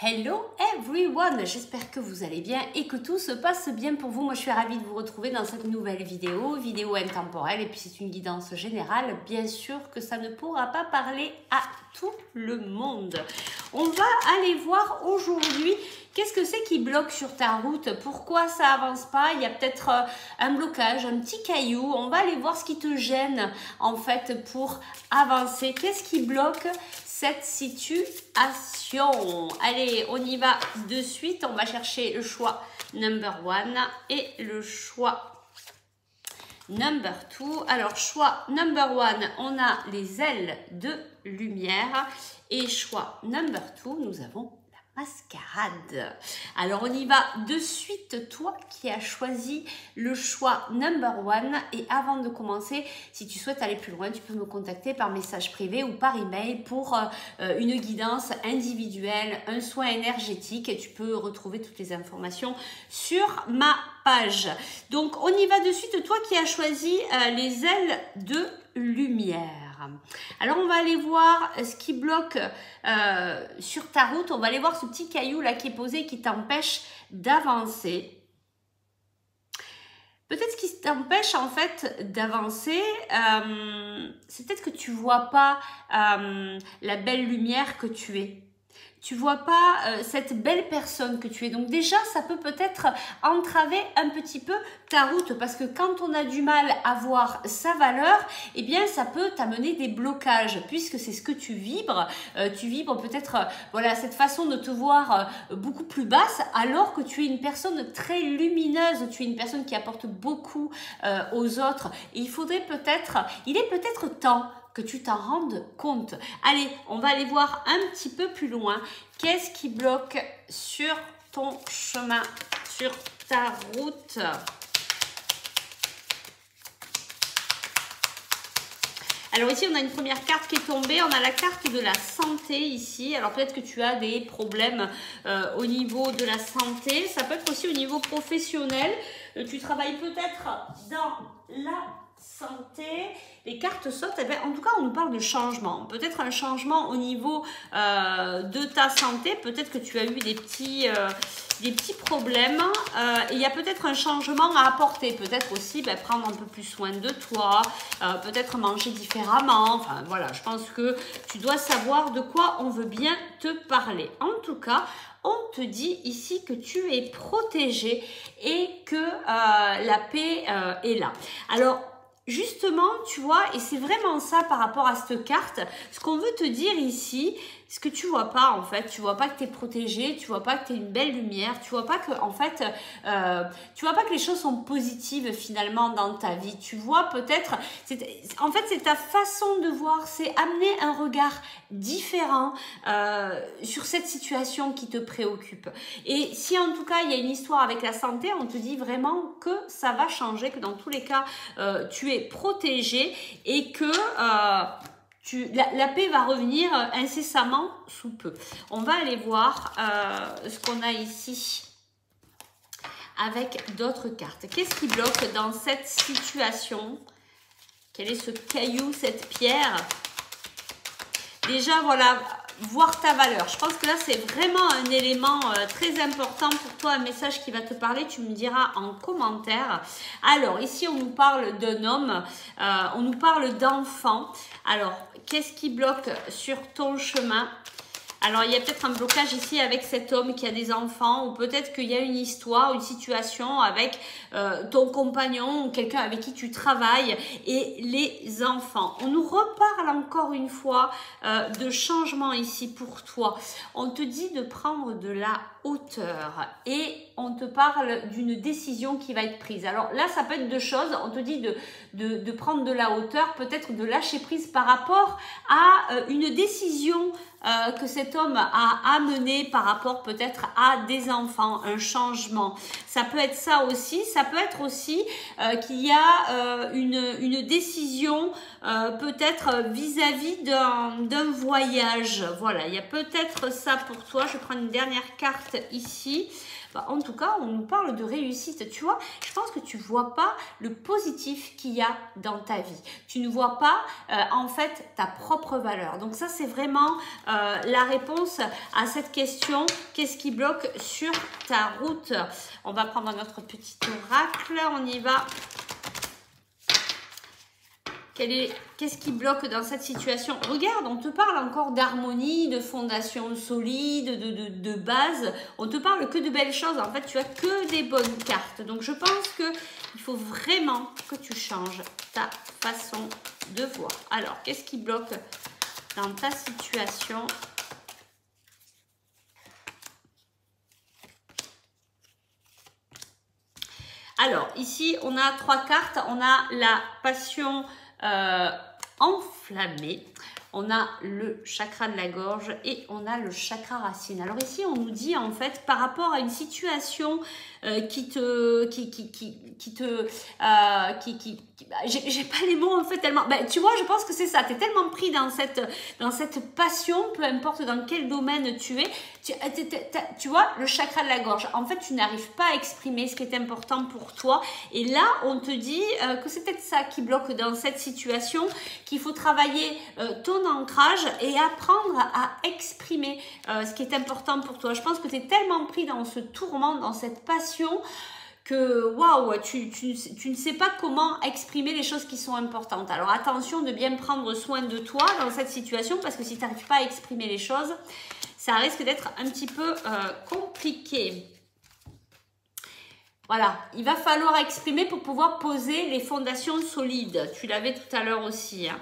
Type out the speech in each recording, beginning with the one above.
Hello everyone, j'espère que vous allez bien et que tout se passe bien pour vous. Moi je suis ravie de vous retrouver dans cette nouvelle vidéo intemporelle et puis c'est une guidance générale. Bien sûr que ça ne pourra pas parler à tout le monde. On va aller voir aujourd'hui qu'est-ce que c'est qui bloque sur ta route, pourquoi ça avance pas, il y a peut-être un blocage, un petit caillou. On va aller voir ce qui te gêne en fait pour avancer. Qu'est-ce qui bloque cette situation? Allez, on y va de suite. On va chercher le choix number 1 et le choix number 2. Alors, choix number 1, on a les ailes de lumière. Et choix number 2, nous avons la mascarade. Alors, on y va de suite. Toi qui as choisi le choix number 1. Et avant de commencer, si tu souhaites aller plus loin, tu peux me contacter par message privé ou par email pour une guidance individuelle, un soin énergétique. Et tu peux retrouver toutes les informations sur ma page. Donc, on y va de suite. Toi qui as choisi les ailes de lumière. Alors, on va aller voir ce qui bloque sur ta route. On va aller voir ce petit caillou là qui est posé qui t'empêche d'avancer. Peut-être ce qui t'empêche en fait d'avancer, c'est peut-être que tu vois pas la belle lumière que tu es. Tu vois pas cette belle personne que tu es. Donc déjà, ça peut peut-être entraver un petit peu ta route parce que quand on a du mal à voir sa valeur, eh bien, ça peut t'amener des blocages puisque c'est ce que tu vibres. Tu vibres peut-être voilà cette façon de te voir beaucoup plus basse alors que tu es une personne très lumineuse. Tu es une personne qui apporte beaucoup aux autres. Et il est peut-être temps que tu t'en rendes compte. Allez, on va aller voir un petit peu plus loin. Qu'est-ce qui bloque sur ton chemin, sur ta route? Alors ici, on a une première carte qui est tombée. On a la carte de la santé ici. Alors peut-être que tu as des problèmes au niveau de la santé. Ça peut être aussi au niveau professionnel. Tu travailles peut-être dans la santé. Les cartes sautent. Eh bien, en tout cas, on nous parle de changement. Peut-être un changement au niveau de ta santé. Peut-être que tu as eu des petits problèmes. Et il y a peut-être un changement à apporter. Peut-être aussi prendre un peu plus soin de toi. Peut-être manger différemment. Enfin, voilà, je pense que tu dois savoir de quoi on veut bien te parler. En tout cas, on te dit ici que tu es protégé et que la paix est là. Alors, justement, tu vois, et c'est vraiment ça par rapport à cette carte, ce qu'on veut te dire ici, ce que tu vois pas en fait, tu vois pas que tu es protégé, tu vois pas que tu es une belle lumière, tu vois pas que en fait, tu vois pas que les choses sont positives finalement dans ta vie. Tu vois peut-être, en fait c'est ta façon de voir, c'est amener un regard différent sur cette situation qui te préoccupe. Et si en tout cas il y a une histoire avec la santé, on te dit vraiment que ça va changer, que dans tous les cas tu es protégé et que la paix va revenir incessamment sous peu. On va aller voir ce qu'on a ici avec d'autres cartes. Qu'est-ce qui bloque dans cette situation? Quel est ce caillou, cette pierre? Déjà, voilà, voir ta valeur. Je pense que là, c'est vraiment un élément très important pour toi, un message qui va te parler. Tu me diras en commentaire. Alors, ici, on nous parle d'un homme, on nous parle d'enfant. Alors, qu'est-ce qui bloque sur ton chemin? Alors, il y a peut-être un blocage ici avec cet homme qui a des enfants ou peut-être qu'il y a une histoire, une situation avec ton compagnon ou quelqu'un avec qui tu travailles et les enfants. On nous reparle encore une fois de changement ici pour toi. On te dit de prendre de la hauteur et on te parle d'une décision qui va être prise. Alors là, ça peut être deux choses. On te dit de prendre de la hauteur, peut-être de lâcher prise par rapport à une décision que cet homme a amené par rapport peut-être à des enfants, un changement. Ça peut être ça aussi. Ça peut être aussi qu'il y a une décision peut-être vis-à-vis d'un voyage. Voilà, il y a peut-être ça pour toi. Je prends une dernière carte ici. Bah, en tout cas, on nous parle de réussite. Tu vois, je pense que tu ne vois pas le positif qu'il y a dans ta vie. Tu ne vois pas, en fait, ta propre valeur. Donc ça, c'est vraiment la réponse à cette question. Qu'est-ce qui bloque sur ta route? On va prendre notre petit oracle. On y va. Qu'est-ce qui bloque dans cette situation? Regarde, on te parle encore d'harmonie, de fondation solide, de base. On te parle que de belles choses. En fait, tu as que des bonnes cartes. Donc, je pense qu'il faut vraiment que tu changes ta façon de voir. Alors, qu'est-ce qui bloque dans ta situation? Alors, ici, on a 3 cartes. On a la passion enflammée, on a le chakra de la gorge et on a le chakra racine. Alors ici, on nous dit en fait par rapport à une situation j'ai pas les mots en fait tellement, ben, tu vois, je pense que c'est ça, tu es tellement pris dans cette passion, peu importe dans quel domaine tu es, tu vois, le chakra de la gorge, en fait tu n'arrives pas à exprimer ce qui est important pour toi et là on te dit que c'est peut-être ça qui bloque dans cette situation, qu'il faut travailler ton ancrage et apprendre à exprimer ce qui est important pour toi. Je pense que tu es tellement pris dans ce tourment, dans cette passion que waouh, tu ne sais pas comment exprimer les choses qui sont importantes. Alors attention de bien prendre soin de toi dans cette situation parce que si tu n'arrives pas à exprimer les choses, ça risque d'être un petit peu compliqué. Voilà, il va falloir exprimer pour pouvoir poser les fondations solides. Tu l'avais tout à l'heure aussi, hein.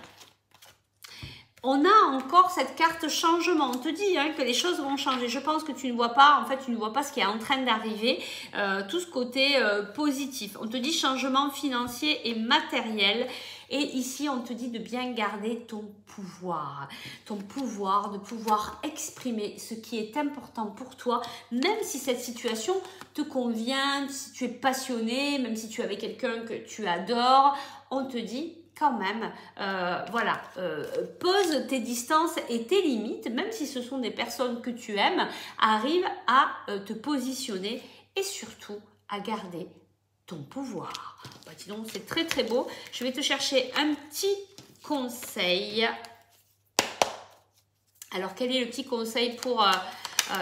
On a encore cette carte changement. On te dit que les choses vont changer. Je pense que tu ne vois pas, en fait, tu ne vois pas ce qui est en train d'arriver. Tout ce côté positif. On te dit changement financier et matériel. Et ici, on te dit de bien garder ton pouvoir. Ton pouvoir, de pouvoir exprimer ce qui est important pour toi. Même si cette situation te convient, si tu es passionné, même si tu es avec quelqu'un que tu adores, on te dit quand même, voilà, pose tes distances et tes limites, même si ce sont des personnes que tu aimes, arrive à te positionner et surtout à garder ton pouvoir. Bah, dis donc, c'est très très beau. Je vais te chercher un petit conseil. Alors, quel est le petit conseil pour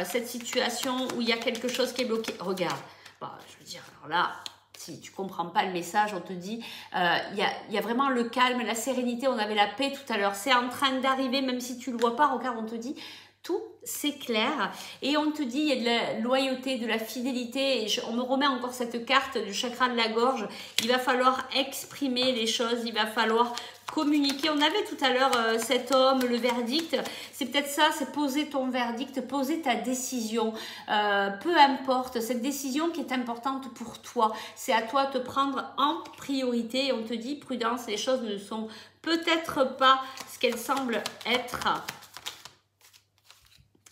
cette situation où il y a quelque chose qui est bloqué? Regarde, bah, je veux dire, alors là, si tu ne comprends pas le message, on te dit, il y a vraiment le calme, la sérénité, on avait la paix tout à l'heure. C'est en train d'arriver, même si tu ne le vois pas, regarde, on te dit, tout s'éclaire. Et on te dit, il y a de la loyauté, de la fidélité. Et on me remet encore cette carte du chakra de la gorge. Il va falloir exprimer les choses, il va falloir communiquer. On avait tout à l'heure cet homme, le verdict. C'est peut-être ça, c'est poser ton verdict, poser ta décision. Peu importe, cette décision qui est importante pour toi. C'est à toi de te prendre en priorité. Et on te dit, prudence, les choses ne sont peut-être pas ce qu'elles semblent être.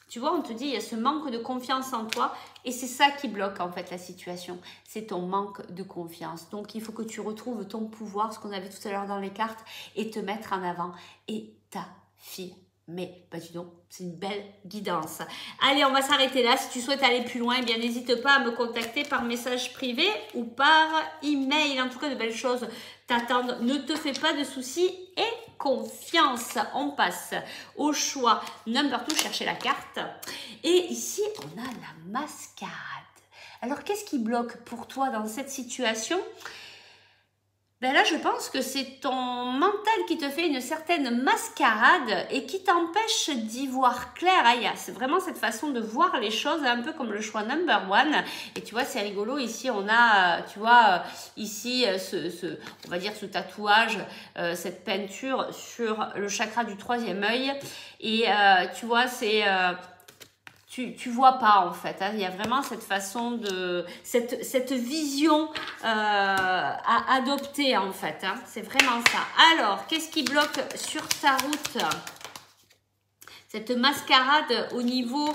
Tu vois, on te dit, il y a ce manque de confiance en toi et c'est ça qui bloque en fait la situation. C'est ton manque de confiance. Donc, il faut que tu retrouves ton pouvoir, ce qu'on avait tout à l'heure dans les cartes, et te mettre en avant et t'affirmer. Bah dis donc, c'est une belle guidance. Allez, on va s'arrêter là. Si tu souhaites aller plus loin, eh bien n'hésite pas à me contacter par message privé ou par email. En tout cas, de belles choses t'attendent. Ne te fais pas de soucis et confiance. On passe au choix number 2, chercher la carte. Et ici, on a la mascarade. Alors, qu'est-ce qui bloque pour toi dans cette situation? Ben là, je pense que c'est ton mental qui te fait une certaine mascarade et qui t'empêche d'y voir clair. C'est vraiment cette façon de voir les choses, un peu comme le choix number 1. Et tu vois, c'est rigolo. Ici, on a, tu vois, ici, on va dire ce tatouage, cette peinture sur le chakra du 3e œil. Et tu vois, c'est... Tu vois pas en fait, hein. Il y a vraiment cette façon de... Cette vision à adopter en fait, hein. C'est vraiment ça. Alors, qu'est-ce qui bloque sur ta route? Cette mascarade au niveau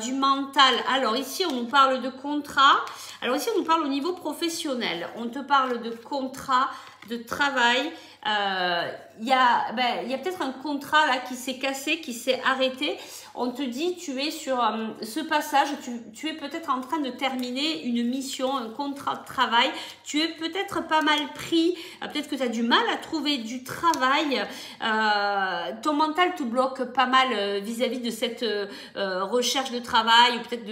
du mental. Alors ici, on nous parle de contrat. Alors ici, on nous parle au niveau professionnel. On te parle de contrat, de travail. il y a peut-être un contrat là qui s'est cassé, qui s'est arrêté. On te dit, tu es sur ce passage, tu es peut-être en train de terminer une mission, un contrat de travail. Tu es peut-être pas mal pris, peut-être que tu as du mal à trouver du travail. Ton mental te bloque pas mal vis-à-vis de cette recherche de travail, ou peut-être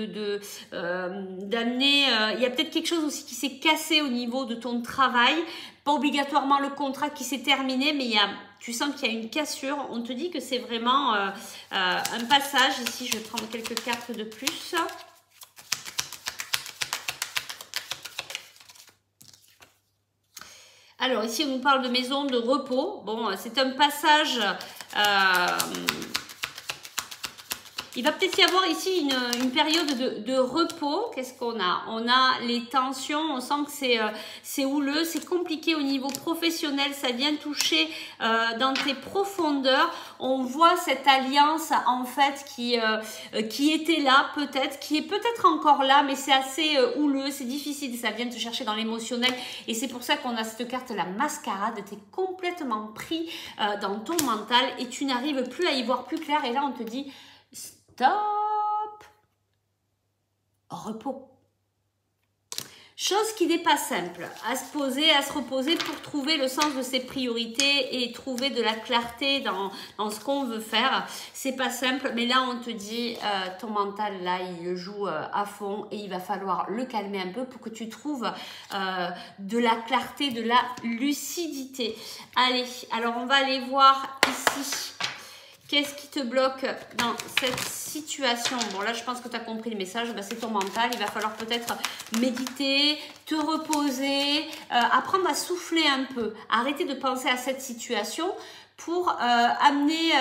d'amener. Il y a peut-être quelque chose aussi qui s'est cassé au niveau de ton travail. Pas obligatoirement le contrat qui s'est terminé, mais tu sens qu'il y a une cassure. On te dit que c'est vraiment un passage. Ici, je vais prendre quelques cartes de plus. Alors, ici, on nous parle de maison de repos. Bon, c'est un passage... il va peut-être y avoir ici une période de repos. Qu'est-ce qu'on a? On a les tensions, on sent que c'est houleux, c'est compliqué au niveau professionnel, ça vient toucher dans tes profondeurs. On voit cette alliance en fait qui était là peut-être, qui est peut-être encore là, mais c'est assez houleux, c'est difficile, ça vient te chercher dans l'émotionnel. Et c'est pour ça qu'on a cette carte, la mascarade. Tu es complètement pris dans ton mental et tu n'arrives plus à y voir plus clair. Et là, on te dit... Stop! Repos. Chose qui n'est pas simple, à se poser, à se reposer pour trouver le sens de ses priorités et trouver de la clarté dans ce qu'on veut faire. C'est pas simple, mais là on te dit, ton mental là il joue à fond et il va falloir le calmer un peu pour que tu trouves de la clarté, de la lucidité. Allez, alors on va aller voir ici. Qu'est-ce qui te bloque dans cette situation? Bon, là, je pense que tu as compris le message. Ben, c'est ton mental. Il va falloir peut-être méditer, te reposer, apprendre à souffler un peu. Arrêter de penser à cette situation pour amener,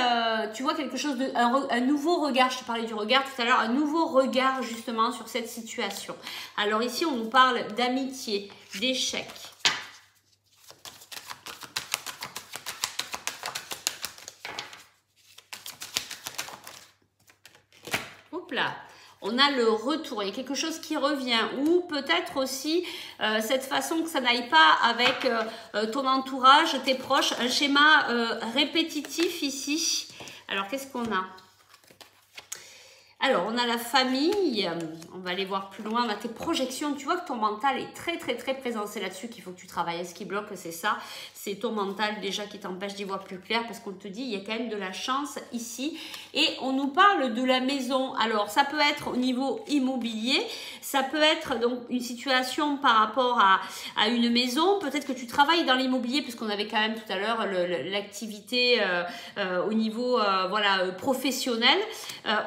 tu vois, quelque chose de... Un nouveau regard. Je te parlais du regard tout à l'heure. Un nouveau regard, justement, sur cette situation. Alors ici, on nous parle d'amitié, d'échec. Là, on a le retour, il y a quelque chose qui revient, ou peut-être aussi cette façon que ça n'aille pas avec ton entourage, tes proches, un schéma répétitif ici. Alors qu'est-ce qu'on a? Alors, on a la famille, on va aller voir plus loin, on a tes projections. Tu vois que ton mental est très présent, c'est là-dessus qu'il faut que tu travailles. Ce qui bloque, c'est ça, c'est ton mental déjà qui t'empêche d'y voir plus clair, parce qu'on te dit, il y a quand même de la chance ici. Et on nous parle de la maison. Alors, ça peut être au niveau immobilier, ça peut être donc une situation par rapport à une maison. Peut-être que tu travailles dans l'immobilier, puisqu'on avait quand même tout à l'heure l'activité au niveau voilà, professionnel.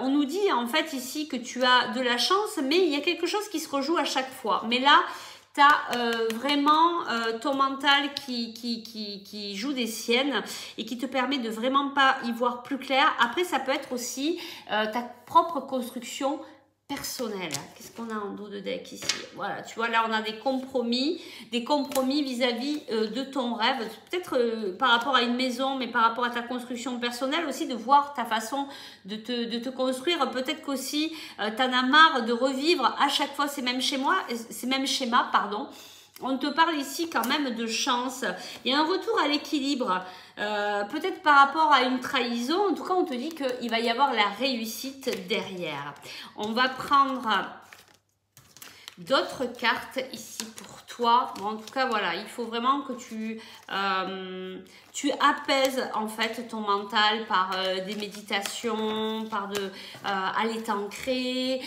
On nous dit en fait ici que tu as de la chance, mais il y a quelque chose qui se rejoue à chaque fois. Mais là, tu as vraiment ton mental qui joue des siennes et qui te permet de vraiment pas y voir plus clair. Après, ça peut être aussi ta propre construction personnel. Qu'est-ce qu'on a en dos de deck ici? Voilà, tu vois, là, on a des compromis vis-à-vis de ton rêve. Peut-être par rapport à une maison, mais par rapport à ta construction personnelle aussi, de voir ta façon de te construire. Peut-être qu'aussi, t'en as marre de revivre à chaque fois ces mêmes schémas, pardon. On te parle ici quand même de chance. Il y a un retour à l'équilibre. Peut-être par rapport à une trahison. En tout cas, on te dit qu'il va y avoir la réussite derrière. On va prendre d'autres cartes ici pour toi. Bon, en tout cas, voilà, il faut vraiment que tu apaises en fait ton mental par des méditations, par aller t'ancrer,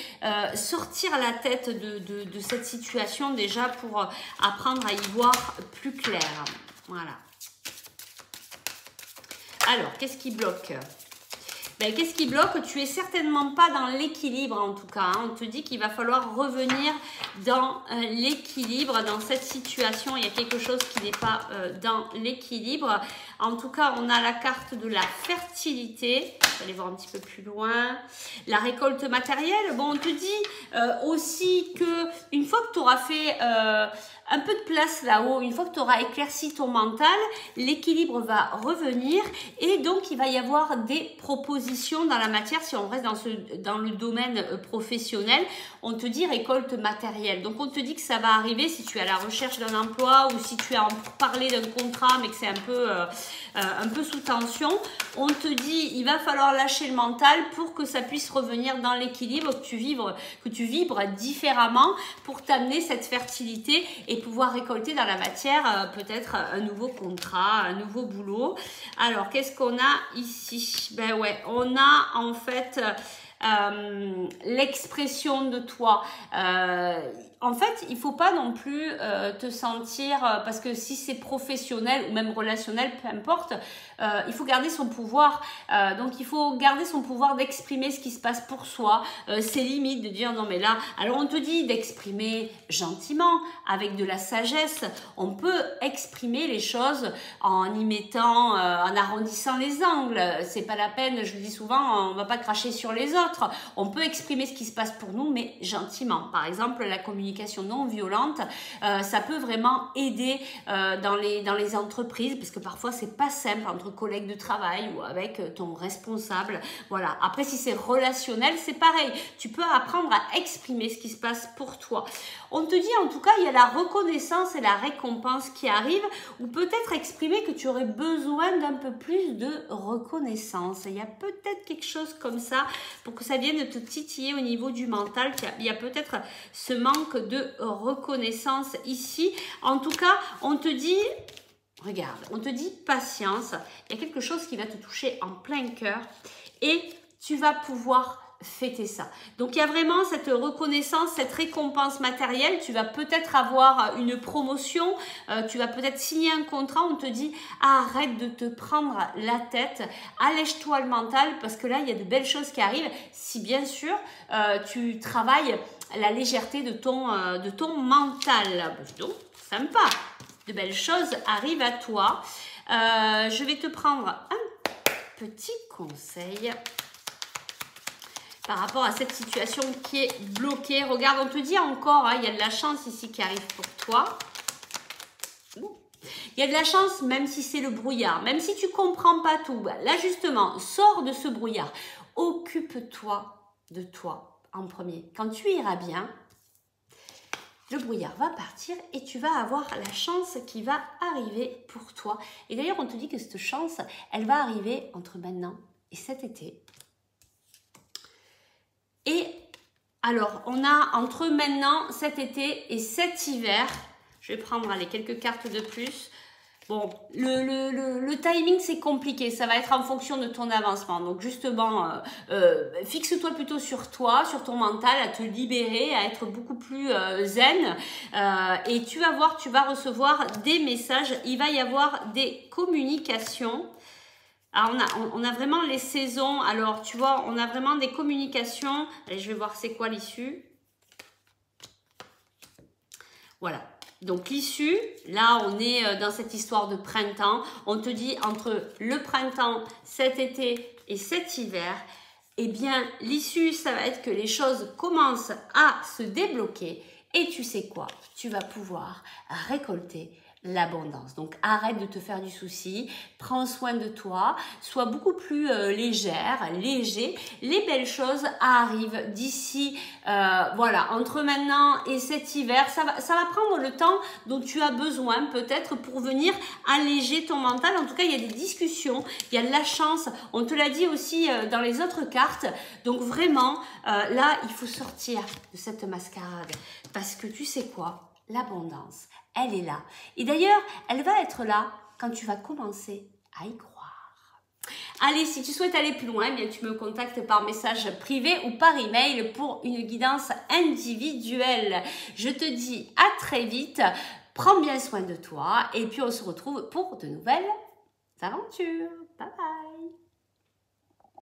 sortir la tête de cette situation déjà pour apprendre à y voir plus clair. Voilà. Alors, qu'est-ce qui bloque? Ben, qu'est-ce qui bloque? Tu es certainement pas dans l'équilibre en tout cas. Hein. On te dit qu'il va falloir revenir dans l'équilibre dans cette situation. Il y a quelque chose qui n'est pas dans l'équilibre. En tout cas, on a la carte de la fertilité. Je vais aller voir un petit peu plus loin. La récolte matérielle. Bon, on te dit aussi que une fois que tu auras fait un peu de place là-haut, une fois que tu auras éclairci ton mental, l'équilibre va revenir et donc il va y avoir des propositions position dans la matière, si on reste dans le domaine professionnel, on te dit récolte matérielle. Donc, on te dit que ça va arriver si tu es à la recherche d'un emploi ou si tu as parlé d'un contrat, mais que c'est un peu sous tension. On te dit, il va falloir lâcher le mental pour que ça puisse revenir dans l'équilibre, que tu vibres différemment pour t'amener cette fertilité et pouvoir récolter dans la matière peut-être un nouveau contrat, un nouveau boulot. Alors, qu'est-ce qu'on a ici? Ben ouais, on a en fait l'expression de toi. En fait, il faut pas non plus te sentir, parce que si c'est professionnel ou même relationnel, peu importe, il faut garder son pouvoir. Donc, il faut garder son pouvoir d'exprimer ce qui se passe pour soi, ses limites, de dire non mais là, alors on te dit d'exprimer gentiment, avec de la sagesse. On peut exprimer les choses en y mettant, en arrondissant les angles. C'est pas la peine, je le dis souvent, on va pas cracher sur les autres. On peut exprimer ce qui se passe pour nous, mais gentiment. Par exemple, la communication non violente, ça peut vraiment aider dans les entreprises, parce que parfois c'est pas simple entre collègues de travail ou avec ton responsable. Voilà. Après, si c'est relationnel, c'est pareil. Tu peux apprendre à exprimer ce qui se passe pour toi. On te dit, en tout cas, il y a la reconnaissance et la récompense qui arrivent, ou peut-être exprimer que tu aurais besoin d'un peu plus de reconnaissance. Il y a peut-être quelque chose comme ça pour que ça vienne te titiller au niveau du mental. Il y a peut-être ce manque de reconnaissance ici. En tout cas, on te dit, regarde, on te dit patience. Il y a quelque chose qui va te toucher en plein cœur et tu vas pouvoir fêter ça. Donc, il y a vraiment cette reconnaissance, cette récompense matérielle. Tu vas peut-être avoir une promotion, tu vas peut-être signer un contrat. On te dit, arrête de te prendre la tête, allège-toi le mental, parce que là, il y a de belles choses qui arrivent. Si bien sûr, tu travailles la légèreté de ton mental. Donc, sympa. De belles choses arrivent à toi. Je vais te prendre un petit conseil par rapport à cette situation qui est bloquée. Regarde, on te dit encore, hein, il y a de la chance ici qui arrive pour toi. Il y a de la chance même si c'est le brouillard, même si tu ne comprends pas tout. Là justement, sors de ce brouillard. Occupe-toi de toi en premier. Quand tu iras bien, le brouillard va partir et tu vas avoir la chance qui va arriver pour toi. Et d'ailleurs, on te dit que cette chance, elle va arriver entre maintenant et cet été. Et alors, on a entre maintenant, cet été et cet hiver, je vais prendre allez, quelques cartes de plus. Bon, le timing, c'est compliqué. Ça va être en fonction de ton avancement. Donc, justement, fixe-toi plutôt sur toi, sur ton mental, à te libérer, à être beaucoup plus zen. Et tu vas voir, tu vas recevoir des messages. Il va y avoir des communications. Alors, on a vraiment les saisons. Alors, tu vois, on a vraiment des communications. Allez, je vais voir c'est quoi l'issue. Voilà. Donc, l'issue, là, on est dans cette histoire de printemps. On te dit entre le printemps, cet été et cet hiver, eh bien, l'issue, ça va être que les choses commencent à se débloquer. Et tu sais quoi? Tu vas pouvoir récolter l'abondance. Donc, arrête de te faire du souci, prends soin de toi, sois beaucoup plus légère, léger. Les belles choses arrivent d'ici, voilà, entre maintenant et cet hiver. Ça va prendre le temps dont tu as besoin peut-être pour venir alléger ton mental. En tout cas, il y a des discussions, il y a de la chance. On te l'a dit aussi dans les autres cartes. Donc, vraiment, là, il faut sortir de cette mascarade parce que tu sais quoi? L'abondance, elle est là. Et d'ailleurs, elle va être là quand tu vas commencer à y croire. Allez, si tu souhaites aller plus loin, eh bien, tu me contactes par message privé ou par email pour une guidance individuelle. Je te dis à très vite. Prends bien soin de toi et puis on se retrouve pour de nouvelles aventures. Bye bye.